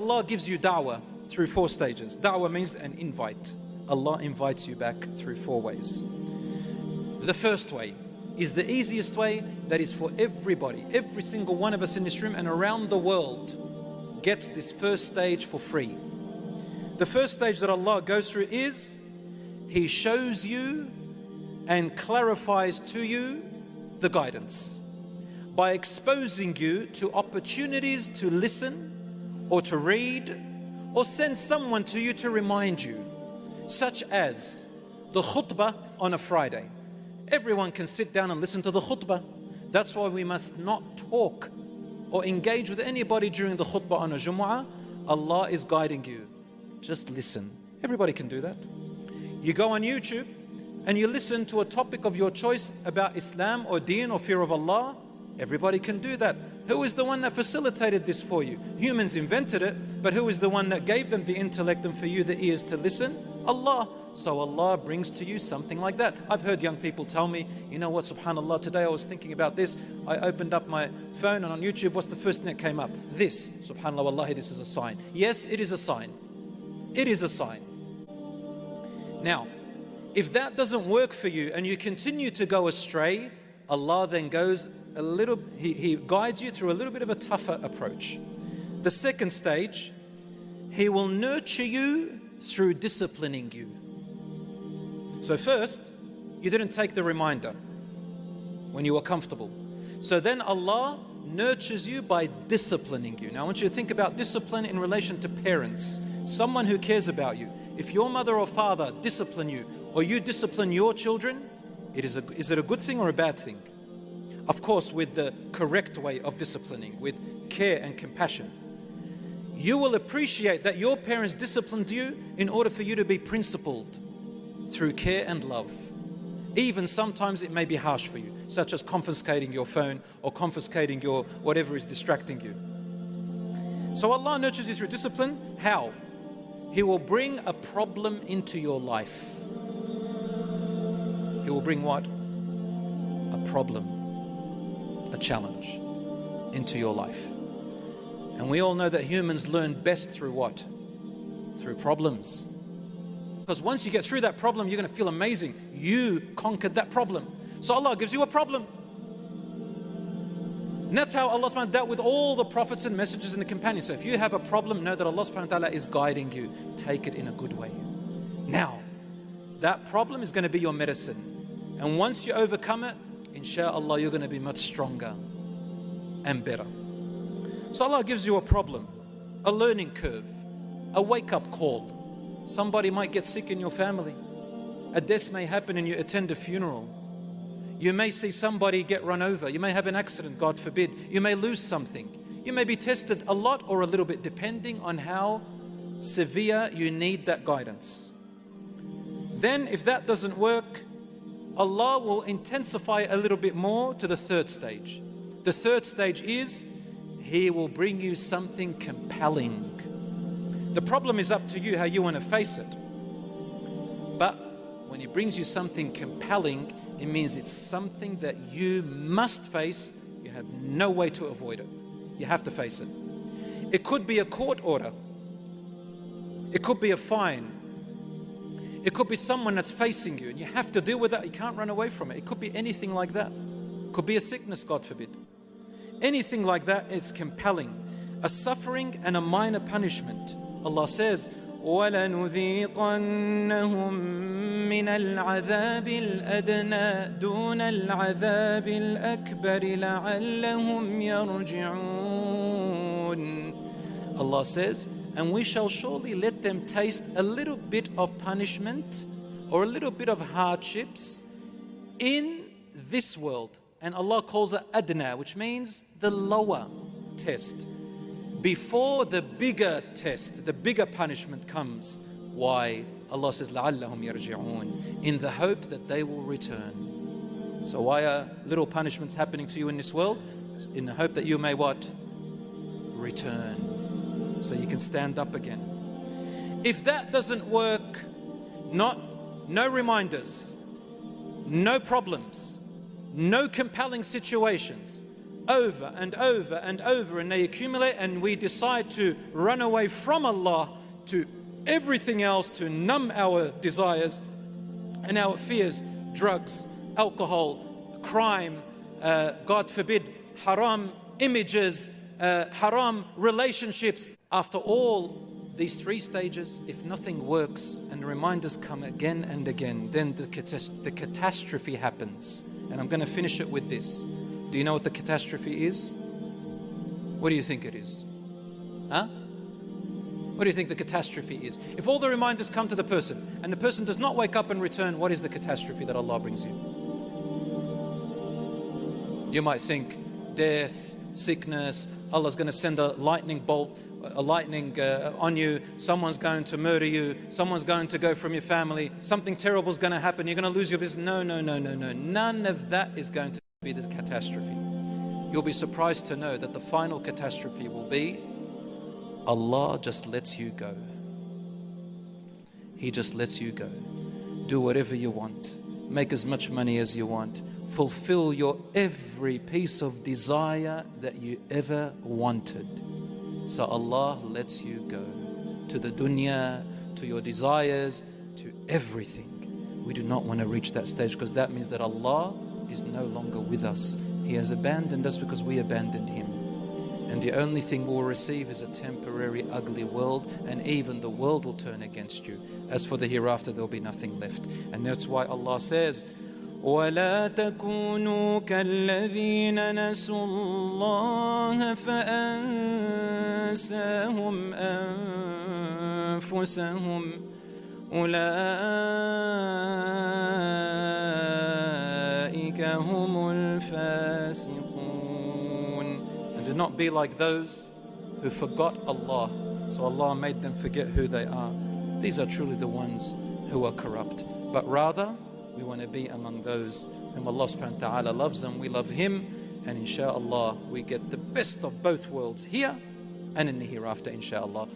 Allah gives you da'wah through 4 stages. Da'wah means an invite. Allah invites you back through 4 ways. The first way is the easiest way, that is for everybody. Every single one of us in this room and around the world gets this first stage for free. The first stage that Allah goes through is He shows you and clarifies to you the guidance by exposing you to opportunities to listen or to read or send someone to you to remind you, such as the khutbah on a Friday. Everyone can sit down and listen to the khutbah. That's why we must not talk or engage with anybody during the khutbah on a Jumu'ah. Allah is guiding you. Just listen. Everybody can do that. You go on YouTube and you listen to a topic of your choice about Islam or Deen or fear of Allah. Everybody can do that. Who is the one that facilitated this for you? Humans invented it, but who is the one that gave them the intellect and for you the ears to listen? Allah. So Allah brings to you something like that. I've heard young people tell me, you know what, subhanAllah, today I was thinking about this. I opened up my phone and on YouTube, what's the first thing that came up? This. SubhanAllah, wallahi, this is a sign. Yes, it is a sign. It is a sign. Now, if that doesn't work for you and you continue to go astray, Allah then goes a little, He guides you through a little bit of a tougher approach. The second stage, He will nurture you through disciplining you. So first, you didn't take the reminder when you were comfortable. So then Allah nurtures you by disciplining you. Now I want you to think about discipline in relation to parents, someone who cares about you. If your mother or father discipline you, or you discipline your children, is it a good thing or a bad thing? Of course, with the correct way of disciplining, with care and compassion. You will appreciate that your parents disciplined you in order for you to be principled through care and love. Even sometimes it may be harsh for you, such as confiscating your phone or confiscating your whatever is distracting you. So Allah nurtures you through discipline. How? He will bring a problem into your life. He will bring what? A problem, a challenge into your life. And we all know that humans learn best through what? Through problems. Because once you get through that problem, you're going to feel amazing. You conquered that problem. So Allah gives you a problem. And that's how Allah subhanahu wa ta'ala dealt with all the prophets and messengers and the companions. So if you have a problem, know that Allah subhanahu wa ta'ala is guiding you. Take it in a good way. Now, that problem is going to be your medicine. And once you overcome it, inshallah, you're going to be much stronger and better. So Allah gives you a problem, a learning curve, a wake-up call. Somebody might get sick in your family. A death may happen and you attend a funeral. You may see somebody get run over. You may have an accident, God forbid. You may lose something. You may be tested a lot or a little bit, depending on how severe you need that guidance. Then if that doesn't work, Allah will intensify a little bit more to the third stage. The third stage is He will bring you something compelling. The problem is up to you how you want to face it. But when He brings you something compelling, it means it's something that you must face. You have no way to avoid it. You have to face it. It could be a court order. It could be a fine. It could be someone that's facing you and you have to deal with that. You can't run away from it. It could be anything like that. It could be a sickness, God forbid. Anything like that is compelling. A suffering and a minor punishment. Allah says, وَلَنُذِيقَنَّهُم مِّنَ الْعَذَابِ الْأَدْنَى دُونَ الْعَذَابِ الْأَكْبَرِ لَعَلَّهُمْ يَرْجِعُونَ. Allah says, and we shall surely let them taste a little bit of punishment or a little bit of hardships in this world. And Allah calls it adna, which means the lower test, before the bigger test, the bigger punishment comes. Why? Allah says, لَعَلَّهُمْ يَرْجِعُونَ, in the hope that they will return. So why are little punishments happening to you in this world? In the hope that you may what? Return. So you can stand up again. If that doesn't work, no reminders, no problems, no compelling situations, over and over and over, and they accumulate, and we decide to run away from Allah to everything else to numb our desires and our fears. Drugs, alcohol, crime, God forbid, haram images, haram relationships. After all these three stages, if nothing works and the reminders come again and again, then the catastrophe happens. And I'm going to finish it with this. Do you know what the catastrophe is? What do you think it is? Huh? What do you think the catastrophe is? If all the reminders come to the person and the person does not wake up and return, what is the catastrophe that Allah brings you? You might think death, sickness, Allah's going to send a lightning bolt, a lightning on you, someone's going to murder you, someone's going to go from your family, something terrible is going to happen, you're going to lose your business. No. None of that is going to be the catastrophe. You'll be surprised to know that the final catastrophe will be Allah just lets you go. He just lets you go. Do whatever you want. Make as much money as you want. Fulfill your every piece of desire that you ever wanted. So Allah lets you go to the dunya, to your desires, to everything. We do not want to reach that stage, because that means that Allah is no longer with us. He has abandoned us because we abandoned Him. And the only thing we'll receive is a temporary, ugly world, and even the world will turn against you. As for the hereafter, there will be nothing left. And that's why Allah says, وَلَا تَكُونُوا كَالَّذِينَ نَسُوا اللَّهَ فَأَنسَاهُمْ أَنفُسَهُمْ أُولَٰئِكَ هُمُ الْفَاسِقُونَ. Do not be like those who forgot Allah, so Allah made them forget who they are. These are truly the ones who are corrupt. But rather, we want to be among those whom Allah subhanahu wa ta'ala loves, and we love Him, and inshallah we get the best of both worlds here and in the hereafter, inshallah.